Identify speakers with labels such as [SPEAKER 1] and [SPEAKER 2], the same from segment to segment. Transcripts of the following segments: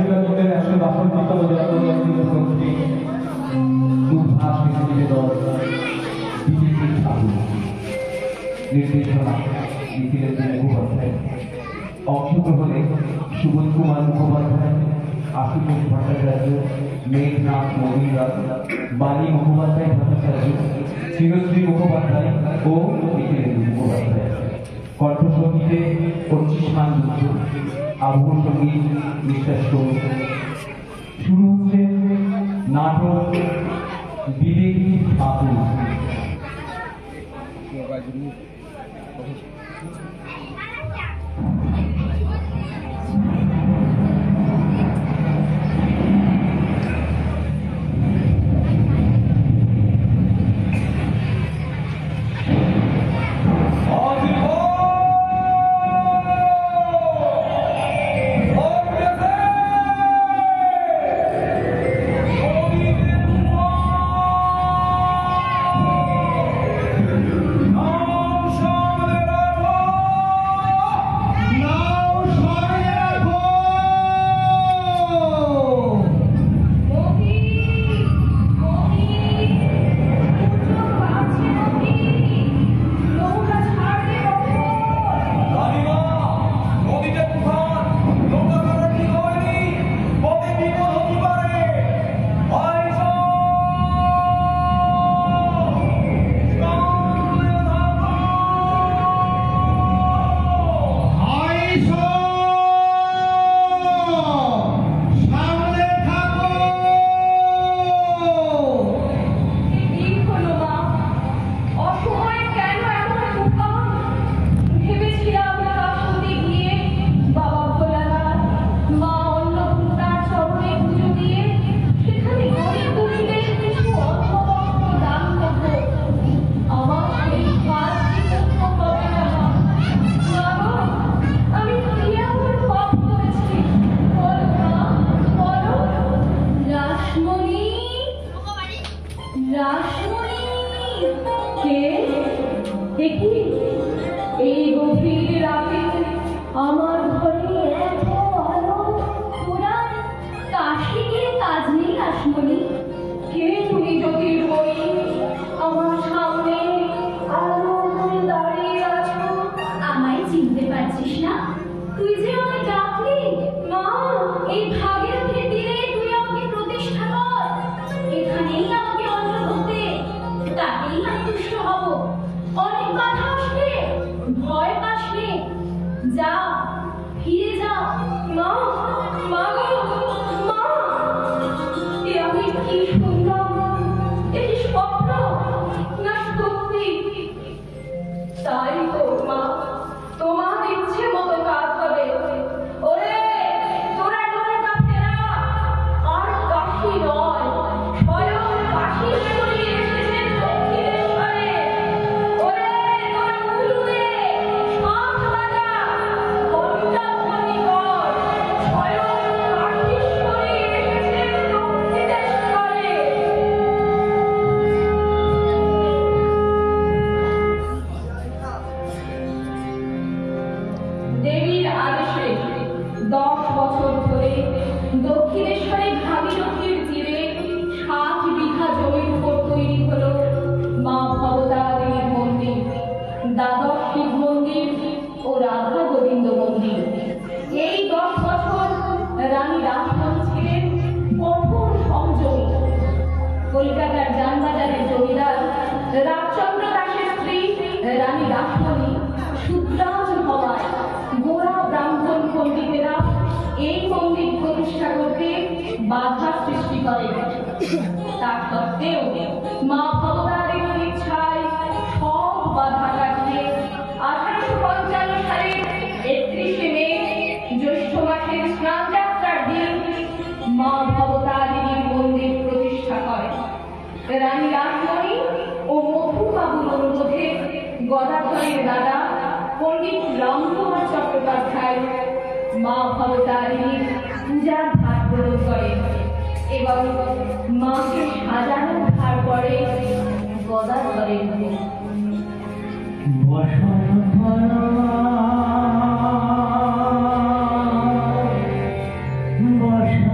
[SPEAKER 1] জগতের 152তম জন্মদিন উদ্ভাস নিবেদন বিজেপির ঠাকুর নির্দেশনা নিখিলেন্দ্র মুখোপাধ্যায়, অংশগ্রহণে সুবোধ কুমার মুখোপাধ্যায়, আশুতোষ ভট্টাচার্য, মেঘনাথ মহিলা, বাণী মুখোপাধ্যায় ভট্টাচার্য, চিরশ্রী মুখোপাধ্যায় ও নিখিলেন্দ্র মুখোপাধ্যায়। কণ্ঠসঙ্গীতে পঁচিশমান যুদ্ধ, আবহ সঙ্গীত বিশ্বাস করুন। শুরু হচ্ছে নাটক বিদেহী ঠাকুর।
[SPEAKER 2] বসা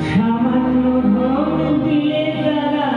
[SPEAKER 2] সামান্য ধন দিলে তারা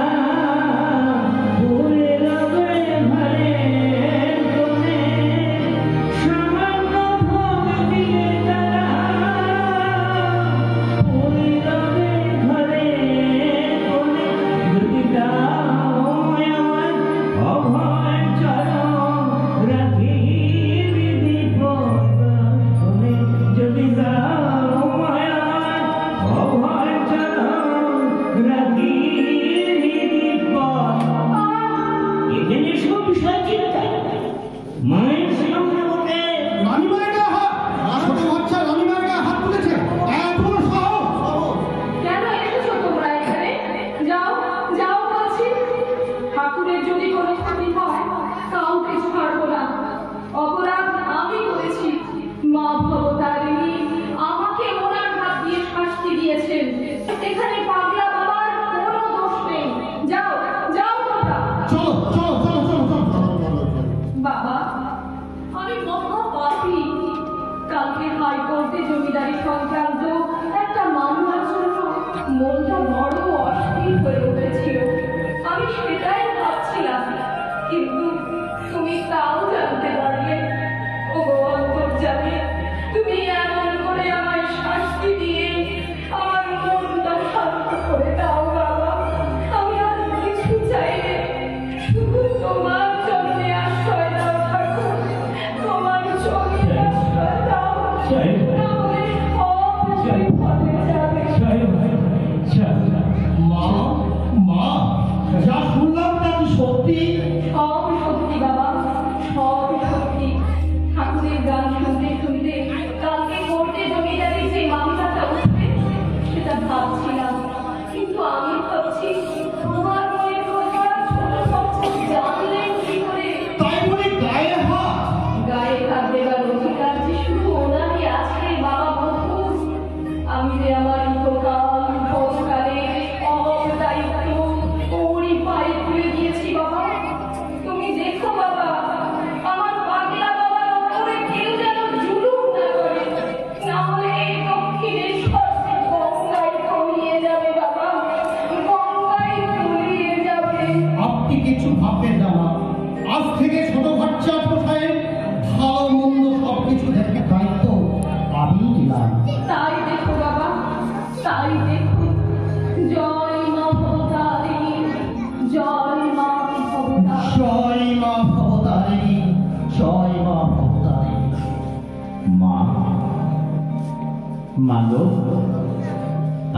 [SPEAKER 2] মাগো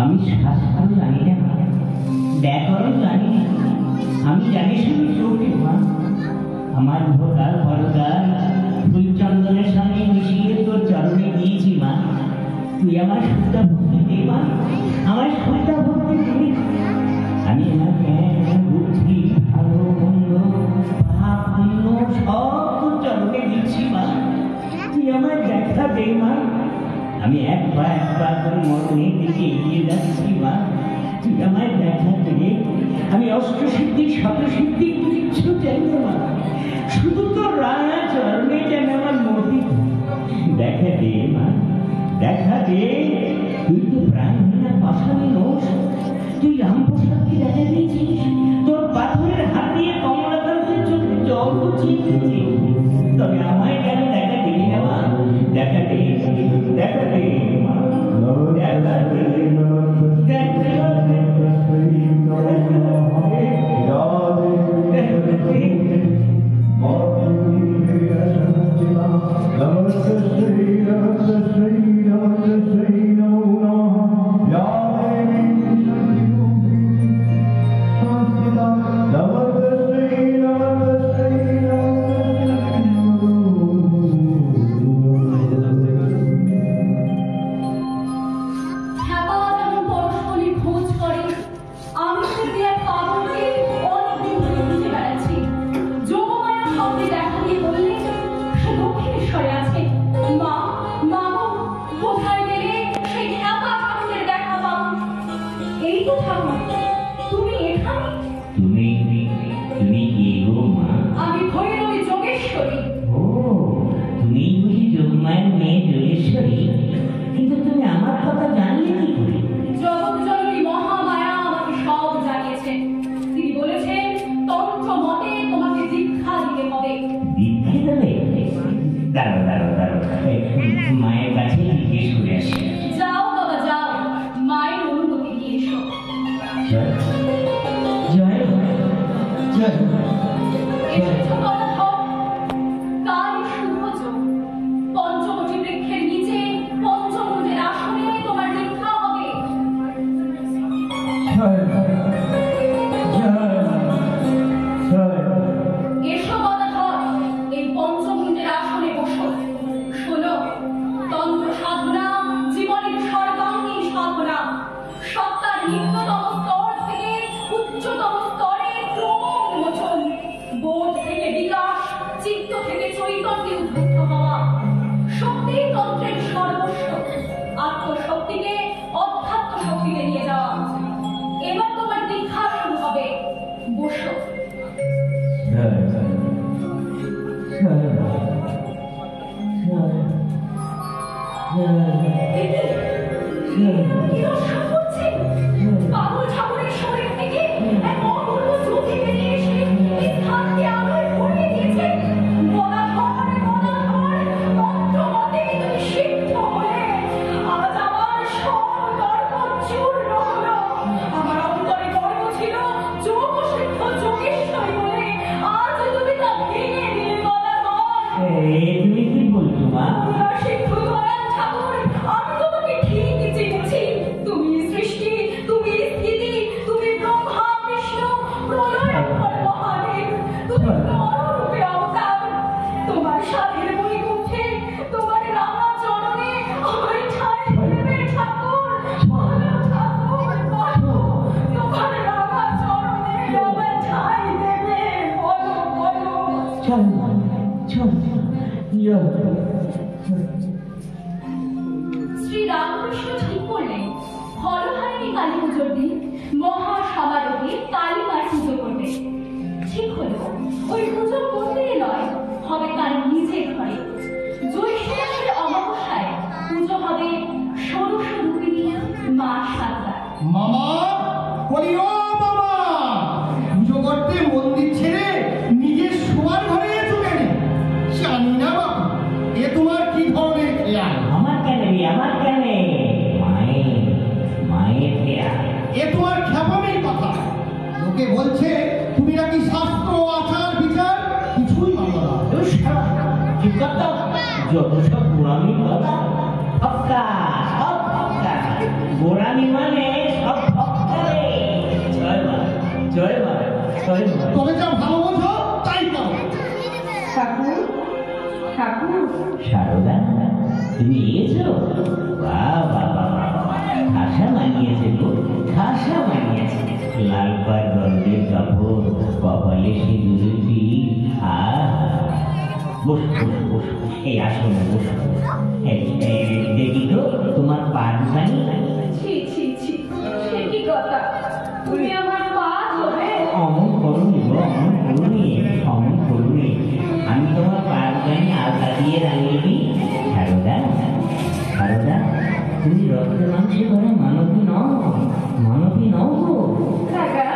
[SPEAKER 2] আমি শাস্ত্র জানি না, ব্যাকরণ জানি না, আমি জানি শুধু চোখে মা। আমার ভোটার ভরদার ফুলচন্দনের সঙ্গে মিশিয়ে তোর চরণে দিয়েছি মা। তুই আমার সুতা ভক্তি দে মা, আমার সুতা ভক্তি দে। আমি আমার জ্ঞান বুদ্ধি ভালো মন্দ পাপ পুণ্য সব তোর চরণে দিচ্ছি মা। তুই আমার দেখা দে মা। আমি একবার করে মরণের দিকে এগিয়ে যাচ্ছি মা। তুই আমার দেখা দে। আমি অষ্টসিদ্ধি শতসিদ্ধি কিচ্ছু চাই না মা, শুধু তোর রাঙা চরণে যেন আমার মতি দেখা দে মা, দেখা দে। তুই তো প্রাণহীনা পাশানি নোস, তুই রামপ্রসাদকে দেখা দিয়েছিস, তোর পাথরের হাত দিয়ে কমলাকান্তের চোখে জল বুঝিয়েছিস, তবে আমায় কেন দেখা দিলি না মা? দেখা দে, দেখা দে মা, দেখা দে, মায়ের কাছে জিজ্ঞেস করে আসি।
[SPEAKER 3] যাও বাবা যাও, মায়ের অনুমতি দিয়ে এসো।
[SPEAKER 2] জয় জয় জয়
[SPEAKER 3] এসেছো কথা হোক, কাল শুভ যোগ, পঞ্চবটি বৃক্ষের নিচে পঞ্চমুজের আসনে তোমার দীক্ষা হবে।
[SPEAKER 1] জয়
[SPEAKER 3] কি রসনা করছে? পাগল ঠাকুরের শরীর থেকে এক অপূর্ব জ্যোতি বেরিয়ে এসে এই স্থানকে আলোয় ভরিয়ে দিয়েছে। গদাধর, মন্ত্রমতে তুমি সিদ্ধ হলে আজ আমার সব দর্পণ চূর্ণ হলো। আমার অন্তরে গর্ব ছিল যোগ সিদ্ধ যোগেশ্বরী বলে, আজ তুমি তা ভেঙে দিলে গদাধর।
[SPEAKER 2] তুমি কি বলছো মা?
[SPEAKER 3] সিদ্ধ দয়াল ঠাকুর, আমি তোমাকে ঠিকই চিনেছি। তুমি সৃষ্টি, তুমি স্থিতি, তুমি ব্রহ্মা বিষ্ণু প্রলয়ঙ্কর মহাদেব, তুমি নররূপে অবতার। তোমার সাধের বৈকুণ্ঠে, তোমার রাঙা চরণে আমায় ঠাঁই দেবে ঠাকুর। বলো ঠাকুর, বলো, তোমার রাঙা চরণে আমায় ঠাঁই দেবে। বলো, বলো।
[SPEAKER 2] চল চল
[SPEAKER 3] শ্রী রামকৃষ্ণ ঠিক করলেন হরহারিণী কালী পুজোর দিন মহা সমারোহে কালী মার পুজো করবে। ঠিক হলো, ওই পুজো মন্দিরে নয়, হবে তার নিজের ঘরে। জ্যৈষ্ঠ মাসের অমাবস্যায় পুজো হবে ষোড়শরূপিণী মা সারদা।
[SPEAKER 4] মামা বলি, ও মামা, পুজো করতে মন্দির ছেড়ে নিজের শোয়ার ঘরে চলে নে। জানি না বাবু, এ তোমার কি ধরনের খেয়াল?
[SPEAKER 2] আমার কেন রে, আমার কেন? মায়ের মায়ের খেয়া।
[SPEAKER 4] এ তোমার খ্যাপামির কথা। লোকে বলছে তুমি নাকি শাস্ত্র আচার বিচার কিছুই মানো না।
[SPEAKER 2] যত সব গোড়ামি কথা, ফক্কা সব ফক্কা। গোড়ামি মানে সব ফক্কা রে। জয় মা, জয় মা, জয় মা।
[SPEAKER 4] তবে যা ভালো বোঝো তাই করো।
[SPEAKER 3] ঠাকুর, ঠাকুর,
[SPEAKER 2] সারদা, তুমি এসো? বাহ বাহ বাহ বাহ, খাসা মানিয়েছে গো, খাসা মানিয়েছে। লাল পাড় গন্ধের কাপড়, কপালে সিঁদুরের টিপ। বস বস বস, এই আসুন বস। দেখি তো তোমার পাটখানি।
[SPEAKER 3] ছি ছি ছি, সে কি কথা? তুমি আমার পা ধরে?
[SPEAKER 2] অমন করুনি গো, অমন করুনি, অমন করুনি। আমি তোমার পাটখানি আলতা দিয়ে রাঙিয়ে দিই। সারদা, সারদা, তুমি রক্ত মাংসে করে মানবী নও, মানবী নও গো।
[SPEAKER 3] কাকা,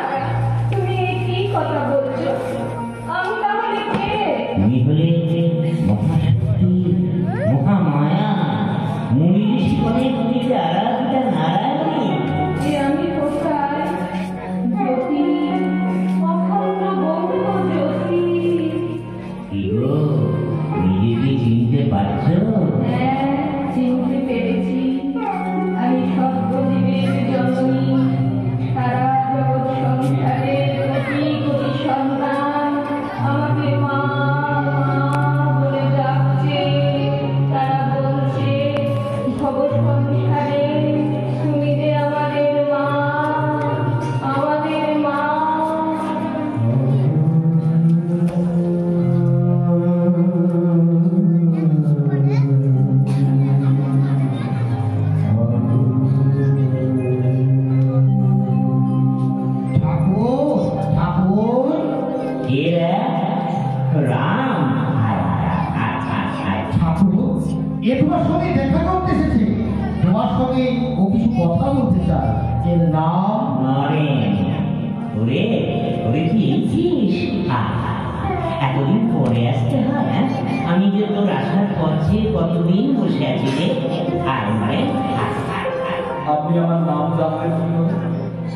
[SPEAKER 3] তুমি এই কি কথা বলছো? আমি তাহলে কে?
[SPEAKER 2] তুমি হলে মহাশক্তি, মহামায়া, মুনি ঋষি করে তুমি যে আরাধিতা নারায়ণী।
[SPEAKER 3] যে আমি কোথায়? জ্যোতি, অখণ্ড বঙ্গ জ্যোতি।
[SPEAKER 2] কি গো, নিজেকে চিনতে পারছো?
[SPEAKER 3] হ্যাঁ, চিনতে পেরেছি। আমি সর্বজীবের জননী, সারা জগৎ সংসারের কোটি কোটি সন্তান আমাকে মা মা বলে ডাকছে। তারা বলছে, ভব সংসারে তুমি যে আমাদের মা, আমাদের মা।
[SPEAKER 4] ঠাকুর, ঠাকুর,
[SPEAKER 2] কে রে? রাম। আয়, আয়, আয়, আয়।
[SPEAKER 4] ঠাকুর, এ তোমার সঙ্গে দেখা করতে এসেছে। তোমার সঙ্গে ও কিছু কথা বলতে চায়। এর নাম
[SPEAKER 2] নরেন। ওরে, ওরে কি এইছিস? এতদিন পরে আসতে হয়, হ্যাঁ? আমি যে তোর আসার পথে কতদিন বসে আছি রে। আয় মারে, আয়, আয়, আয়।
[SPEAKER 1] আপনি আমার নাম জানলেন কি করে?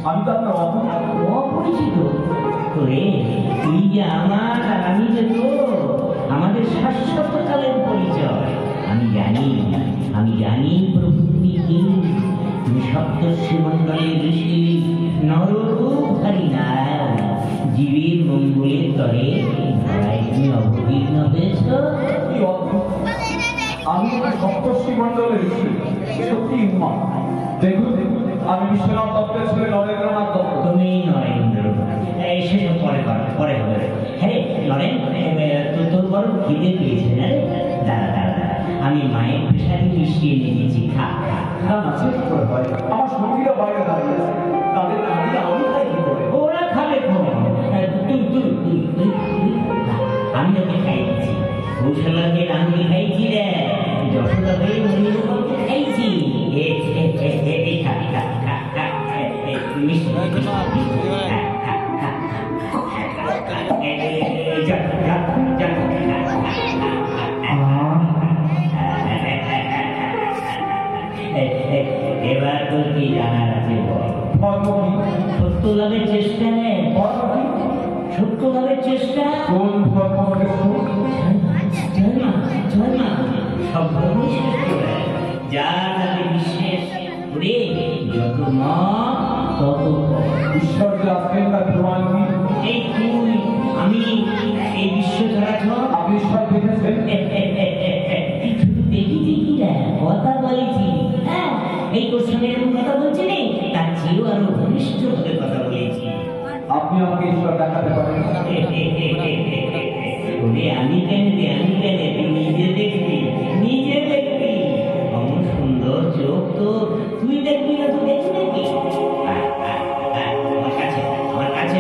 [SPEAKER 1] আমি তো আপনার
[SPEAKER 2] অপরিচিত। ওরে, তুই যে আমার আর আমি যে তোর, আমাদের শাশ্বতকালের পরিচয়। আমি জানি, আমি জানি প্রভু তুমি কি। তুমি সপ্তর্ষি মণ্ডলের ঋষি, নররূপধারী নারায়ণ। জীবের মঙ্গলের তরে ধরায় তুমি অবতীর্ণ হয়েছ।
[SPEAKER 1] কি অদ্ভুত! আমি সপ্তর্ষি মণ্ডলের ঋষি, সত্যি উমা। দেখুন, আমি বিশ্বনাথ দত্তের ছেলে নরেন্দ্রনাথ দত্ত।
[SPEAKER 2] তুমি নরেন্দ্র, সেসব পরে পরে হবে। হ্যাঁ নরেন, তোর বড় খিদে পেয়েছে না রে? দাঁড়া দাঁড়া দাঁড়া, আমি মায়ের পেশারি মিশিয়ে নিয়ে গেছি। খা খা।
[SPEAKER 1] না না, সে কি করে হয়? আমার সঙ্গীরা বাইরে দাঁড়িয়ে আছে, তাদের না দিয়ে আমি খাই কি করে?
[SPEAKER 2] ওরা খাবে কখন? আমি ওকে খাইয়েছি। কৌশলাকে রান্নি খাইছি রে। বসন্ত হয়ে মনির বলতে খাইছি এবার তোর কি জানার আছে সত্য লাভের চেষ্টা নেই, সত্য লাভের চেষ্টা
[SPEAKER 1] কোন
[SPEAKER 2] সব ধর্মই শ্রেষ্ঠ যা তাকে বিশ্বাস করে যত মত তত
[SPEAKER 1] ঈশ্বর যে আজকে তার প্রমাণ কি?
[SPEAKER 2] এই তুই আমি এই বিশ্ব চরাচর
[SPEAKER 1] আপনি ঈশ্বর দেখেছেন?
[SPEAKER 2] শুধু দেখি না কথা বলেছি। হ্যাঁ, এই তোর সঙ্গে এরকম কথা বলছি নি, তার চেয়েও আরো ঘনিষ্ঠ ভাবে কথা বলেছি।
[SPEAKER 1] আপনি আমাকে ঈশ্বর দেখাতে পারেন?
[SPEAKER 2] আমি কেন তুই নিজে দেখবি অমন সুন্দর চোখ তো তুই দেখবি না, তুই দেখবি নাকি? আমার কাছে আরো কাছে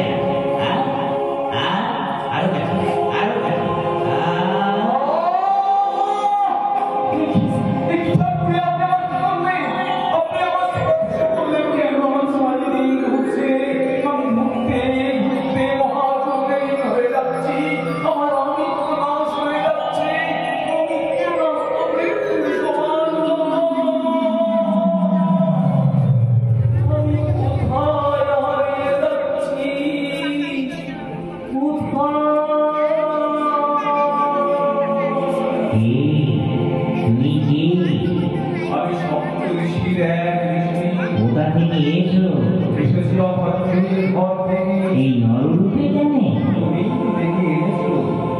[SPEAKER 2] এই নররূপে জানে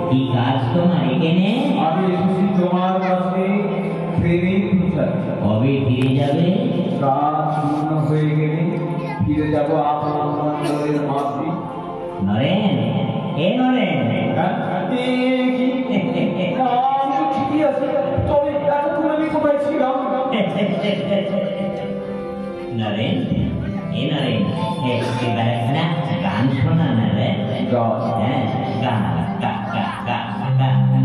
[SPEAKER 2] কি কাজ তোমার এখানে?
[SPEAKER 1] আমি এসেছি তোমার কাছে প্রেমের বিচার।
[SPEAKER 2] কবে ফিরে যাবে?
[SPEAKER 1] কাজ পূর্ণ হয়ে গেলে ফিরে যাবো আপনার মন্দিরের মাঝে।
[SPEAKER 2] নরেন, এ নরেন,
[SPEAKER 1] ঠিকই আছে, তবে এতক্ষণ আমি কোথায় ছিলাম?
[SPEAKER 2] নরেন, এ নরেন, এবার একটা গান শোনা না রে। হ্যাঁ, গান গা গা গা গা।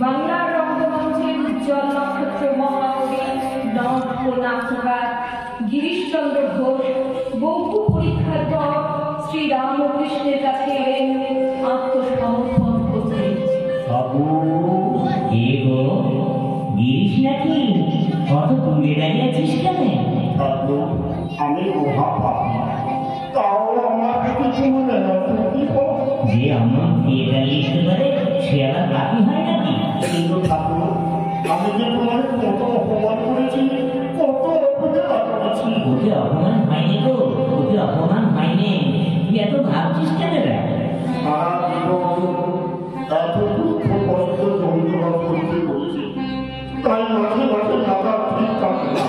[SPEAKER 3] বাংলার রঙ্গমঞ্চের উজ্জ্বল নক্ষত্র মহাকবি নট নাট্যকার গিরিশচন্দ্র ঘোষ বহু পরীক্ষার পর শ্রী রামকৃষ্ণের কাছে এলেন আত্মসমর্পণ করতে।
[SPEAKER 2] কে গো, গিরিশ নাকি? কত দূরে দাঁড়িয়ে আছিস কেন?
[SPEAKER 5] আমি মহাপাপী, তাও আমার
[SPEAKER 4] মনে আছে কি বলো?
[SPEAKER 2] যে আমার বিয়েটা লিখতে পারে সে আবার বাকি হয় নাকি?
[SPEAKER 4] কিন্তু ঠাকুর, আমি যে তোমার কত অপমান করেছি, কত অপমান করেছি।
[SPEAKER 2] ওকে অপমান হয়নি তো, ওকে অপমান হয়নি। তুই এত ভাবছিস কেন রে?
[SPEAKER 4] সারা জীবন এত দুঃখ কষ্ট যন্ত্রণা করতে করছি, তাই মাঝে মাঝে মাথা ঠিক থাকে না।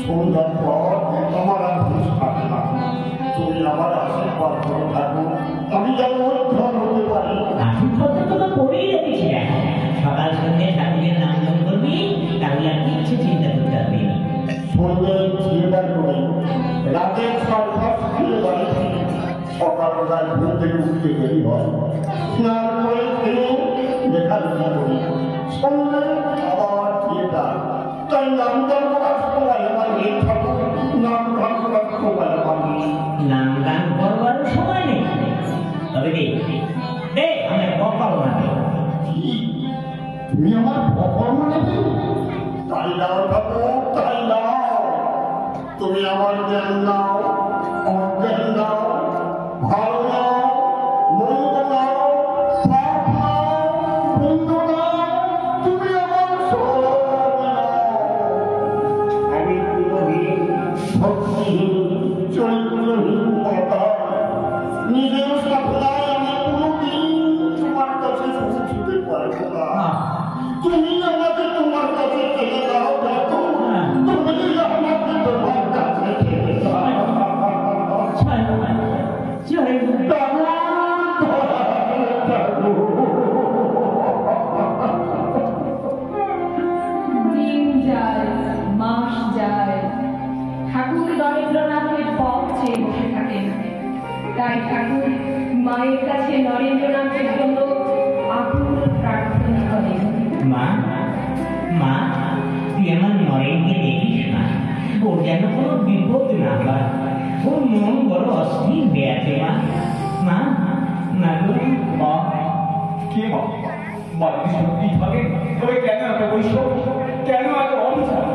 [SPEAKER 4] সন্ধ্যার পর আমার আর হুঁশ থাকে না। তুমি আমার আশীর্বাদ করে থাকো, আমি যেন উদ্ধার হতে পারি।
[SPEAKER 2] আশীর্বাদ তো তোকে পড়েই রেখেছি রে। সকাল সন্ধ্যে ঠাকুরের নাম জপ করবি, তাহলে আর কিচ্ছু চিন্তা করতে হবে না।
[SPEAKER 4] সন্ধ্যায় থিয়েটার করে রাতে 6:30 ফিরে বাড়ি ফিরি। সকালবেলায় ঘুম থেকে উঠতে দেরি হয়, স্নান করে খেয়ে লেখালেখি করি। সন্ধ্যায় আবার থিয়েটার, তাই নাম গান করার সময় আমার নেই ঠাকুর, নাম গান করার সময় আমার নেই।
[SPEAKER 2] নাম গান করবার সময় নেই। তবে দে আমি বকাল না দে।
[SPEAKER 4] কি? তুমি আমার অকর্ম নেবে? তাই নাও ঠাকুর, তাই নাও। তুমি আমার জ্ঞান নাও, অজ্ঞান নাও, ভালো নাও, মন্দ নাও, পাপ নাও, পুণ্য নাও, তুমি আমার সব নাও। আমি গুণহীন, ভক্তিহীন, চরিত্রহীন কথা, নিজের সাধনায় আমি কোনোদিন তোমার কাছে পৌঁছতে পারবো না। তুমি আমাকে তোমার কাছে ঠেলে দাও ঠাকুর, তুমি আমাকে তোমার কাছে ঠেলে দাও।
[SPEAKER 3] দিন যায়, মাস যায়, ঠাকুর নরেন্দ্রনাথের পথ চেয়ে বসে থাকেন। তাই ঠাকুর মায়ের কাছে নরেন্দ্রনাথের জন্য আকুল প্রার্থনা করেন।
[SPEAKER 2] মা, মা, তুই আমার নরেনকে দেখিস না, ওর যেন কোনো বিপদ না হয়। ওর মন বড় অস্থির হয়ে আছে। মা, মা, গো।
[SPEAKER 1] মা, কে মা? মা যদি সত্যি থাকে তবে কেন এত বৈষম্য, কেন এত অবিচার?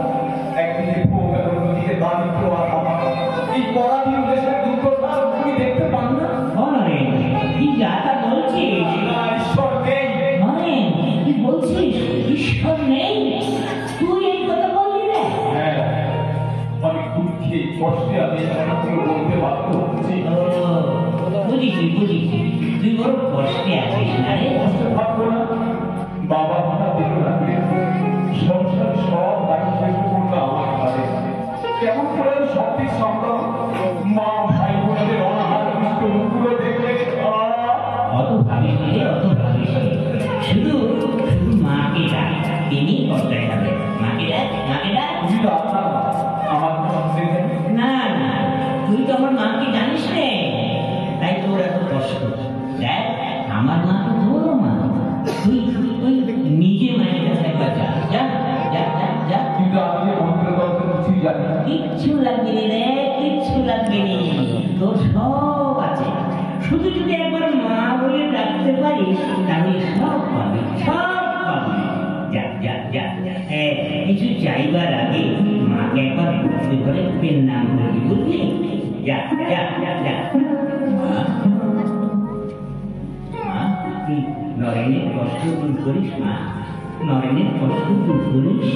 [SPEAKER 1] একদিকে ভোগ আর অন্যদিকে দারিদ্র আর অভাব, এই পরাধীন দেশের দুর্দশা তুমি দেখতে পান না?
[SPEAKER 2] নরেন, কি যা তা বলছিস?
[SPEAKER 1] না, ঈশ্বর নেই।
[SPEAKER 2] নরেন, কি বলছিস? ঈশ্বর নেই? তুই এই কথা বললি রে?
[SPEAKER 1] হ্যাঁ, আমি দুঃখে কষ্টে আমি কথাগুলো বলতে বাধ্য হচ্ছি।
[SPEAKER 2] বুঝেছি, তুই বড় কষ্টে আছিস না রে?
[SPEAKER 1] কষ্ট থাকবো না, বাবা মারা দিল রাখলে সংসার সব দায়িত্ব করলো আমার ঘরে। কেমন করে আমি সবটি সামলাম? মা ভাই বোনদের অনাহার কৃষ্ট মুখগুলো দেখলে
[SPEAKER 2] অত ভাবিস রে, অত ভাবিস রে। শুধু মাকে ডাক, তিনি করতে হবে। মাকে ডাক, মাকে ডাক।
[SPEAKER 1] তুমি তো আপনার মা, আমার সন্দেহ নেই।
[SPEAKER 2] না না, তুই তো আমার মাকে জানিস রে, তাই তোর এত কষ্ট। দেখ, আমার মা তো তোরও মা। তুই নিজে মায়ের কাছে একবার যা, যা যা যা যা।
[SPEAKER 1] কিন্তু আমি যে মন্ত্র তন্ত্র কিছুই জানি না।
[SPEAKER 2] কিচ্ছু লাগবে নি রে, কিচ্ছু লাগবে নি, তোর সব আছে। শুধু যদি একবার মা বলে ডাকতে পারিস তাহলে সব পাবি, সব পাবি। যা যা যা। কিছু চাইবার আগে মাকে একবার ভক্তি করে পেন নাম করবি, বুঝলি? যা যা যা যা। মা, তুই নরেনের কষ্ট দূর করিস মা, নরেনের কষ্ট দূর করিস।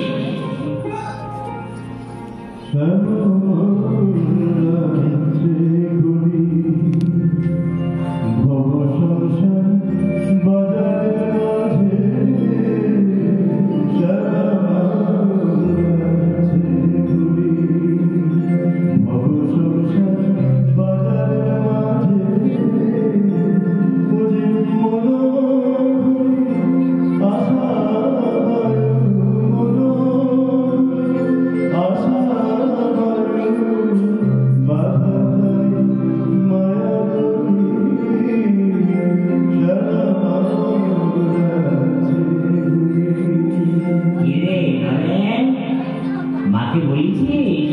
[SPEAKER 2] মাকে বলেছিস?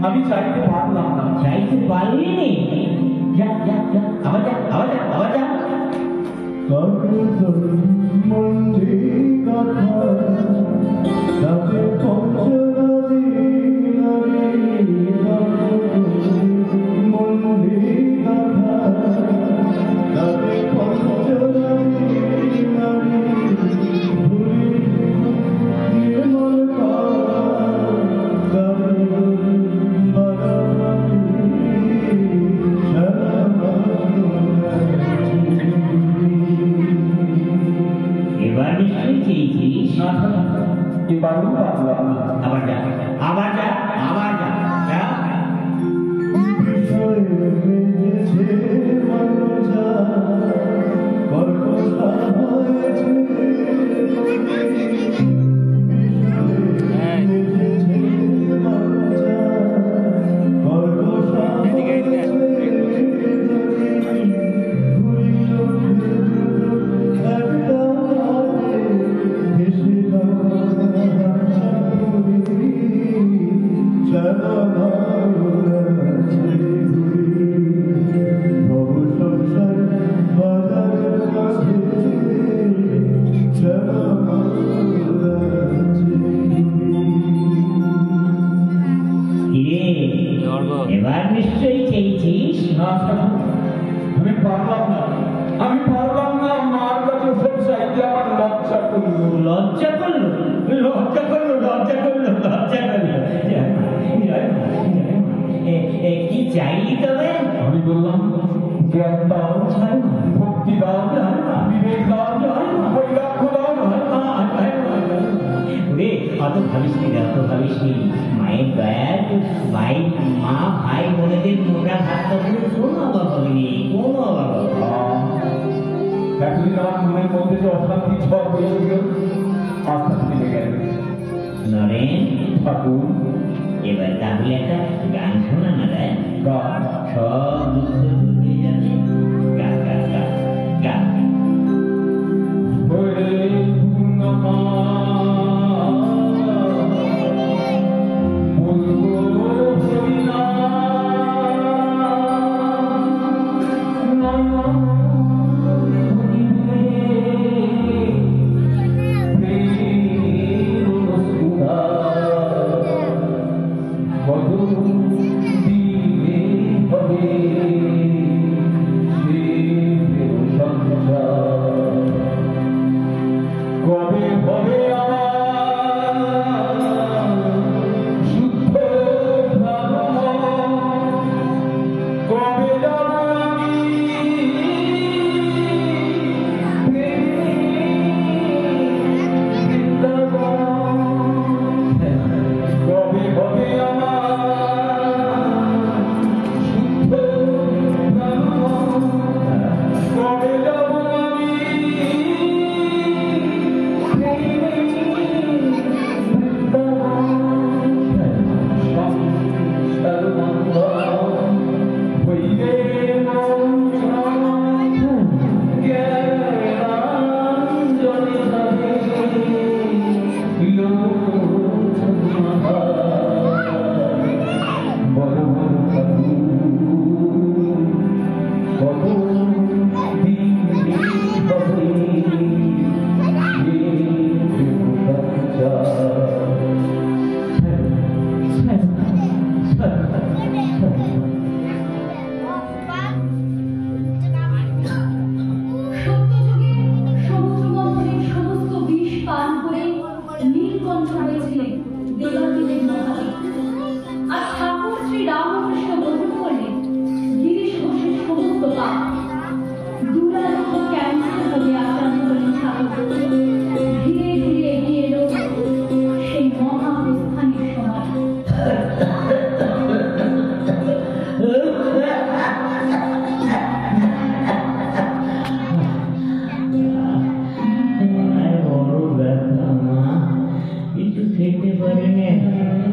[SPEAKER 1] আমি চাইতে পারলাম না।
[SPEAKER 2] চাইতে পারলি নি? যা যা যা, আবার যা, আবার যা, আবার যা।
[SPEAKER 4] মন্দির
[SPEAKER 1] না এবারও পারলাম না।
[SPEAKER 2] আবার যা আবার যা আবার যা যা এবার নিশ্চয়ই চেয়েছিস।
[SPEAKER 1] না আমি পারলাম না, আমি পারলাম না। মার কাছে সব চাইতে আমার লজ্জা করলো।
[SPEAKER 2] লজ্জা করলো লজ্জা করলো লজ্জা করলো লজ্জা করলো কি চাইলি তবে?
[SPEAKER 1] আমি বললাম জ্ঞান দাও, ভক্তি দাও, বিবেক দাও, বৈরাগ্য দাও।
[SPEAKER 2] অত ভাবিসনি অত ভাবিসনি। মায়ের দয়ার মা ভাই বোনেদের মোটা হাত করে কোনো অভাব হয়নি, কোনো অভাব হয়নি।
[SPEAKER 1] এতদিন আমার মনের মধ্যে যে অশান্তি ঝড় হয়েছিল আস্তে আস্তে মিলে গেল।
[SPEAKER 2] নরেন
[SPEAKER 1] ঠাকুর
[SPEAKER 2] এবার তাহলে একটা গান শোনা না দেয়,
[SPEAKER 1] গান
[SPEAKER 2] সব দুঃখ দূর হয়ে যাবে। গান গান গান গান
[SPEAKER 1] হরে পূর্ণমা
[SPEAKER 2] খেতে পারে না।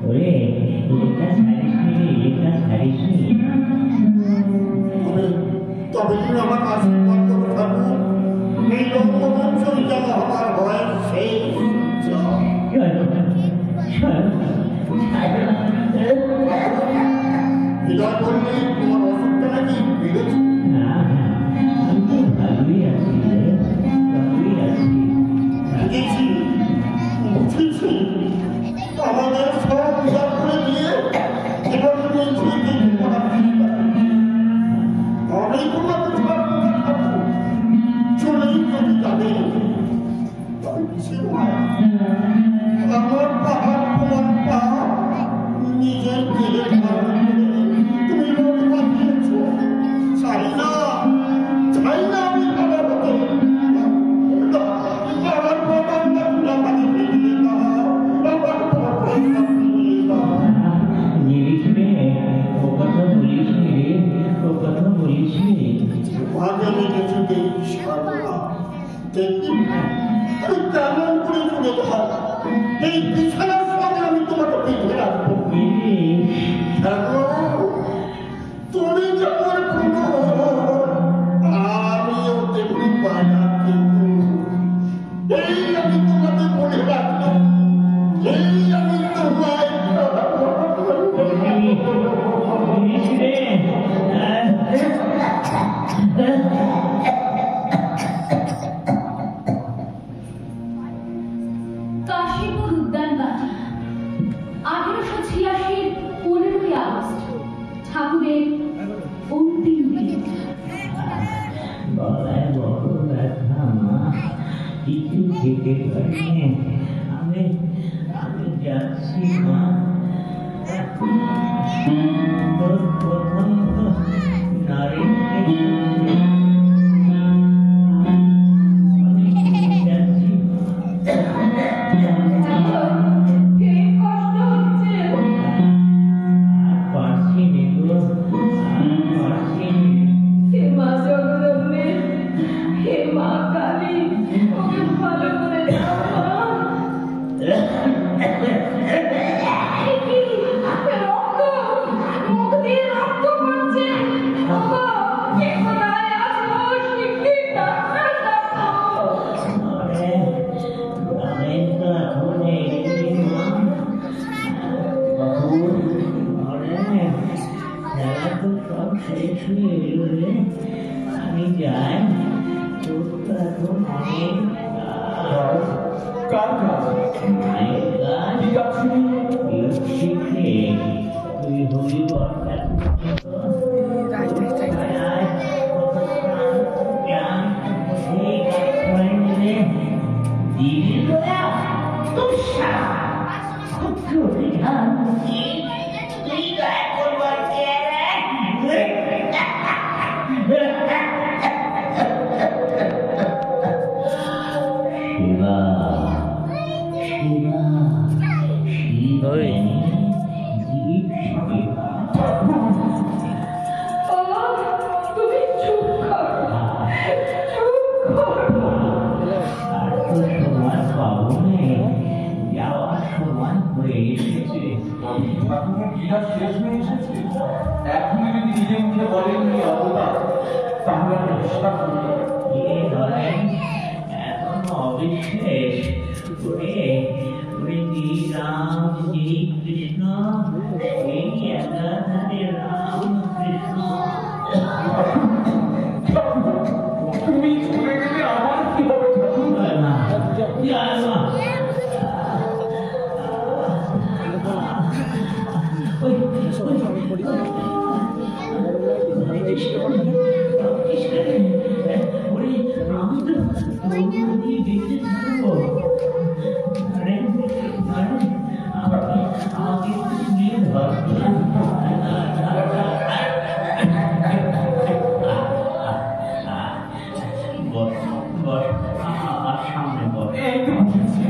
[SPEAKER 2] ওরে এটা ছাড়িস নি
[SPEAKER 4] তবে তুমি আমার আশীর্বাদ করে থাকো এই রঙ্গমঞ্চই যেন আমার ভয়ের শেষ হৃদয় বললে তোমার অসুখটা নাকি বেড়েছে বুঝেছি বুঝেছি আমাদের সব উজাড় করে দিয়ে এবার বলছি আমি তোমাকে ছাড়বো না থাকবো চলেই যদি যাবে তাই কিসের মায়া আমার পাহাড় তোমার পা নিজের দেহের তুমি রোগ পাঠিয়েছ চাই না আমি ভালো হতে আমার বাবার আমাকে ফিরিয়ে দাও আমার বাবার ফিরিয়ে দাও ভাগে লেগেছে কেমন করে চলে যাও এই বিছানার সঙ্গে আমি তোমাকে বেঁধে রাখবো তুমি যেমন কোনো আমিও তেমনি পানা কিন্তু এই আমি তোমাকে বলে রাখলাম এই আমি তোমায়
[SPEAKER 3] কাশীপুর উদ্যানবাটি 1886 15ই আগস্ট ঠাকুরের অন্তিম দিন।
[SPEAKER 2] গলায় বড় ব্যথা মা, কিছু খেতে পারি আমি যাচ্ছি মা। তোর প্রথম তো নারী আমি যাই, তোর তো এখন অনেক
[SPEAKER 1] কার কাজ
[SPEAKER 2] মায়ের গাছ
[SPEAKER 1] কি কাজ শুনি
[SPEAKER 2] শিখে তুই হলি
[SPEAKER 3] তুমি চুপ করো,
[SPEAKER 2] সময় পাবো না, যাওয়ার সময় হয়ে এসেছে।
[SPEAKER 1] ঠাকুরের গীতা শেষ হয়ে এসেছে, এখনই যদি নিজে মুখে বলেননি অবতা, তাহলে আমি বিশ্বাস করি।
[SPEAKER 2] এ ধরেন এখন অবিশ্বাস করে রাম শ্রী কৃষ্ণ সেই একাধারে রাম কৃষ্ণ।
[SPEAKER 1] তুমি চলে গেলে আমার কি হবে ঠাকুর?
[SPEAKER 2] সামনে বল
[SPEAKER 1] এই তো বসেছি।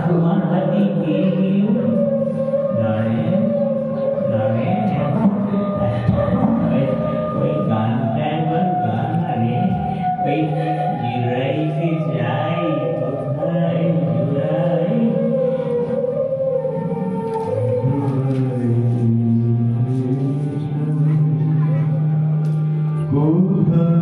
[SPEAKER 2] তোমার হাতে দিয়ে দিও নরে নরে ওই গানটা একবার গান রে ওই জুড়াইতে যাই কোথায় জুড়াই
[SPEAKER 5] কোথায়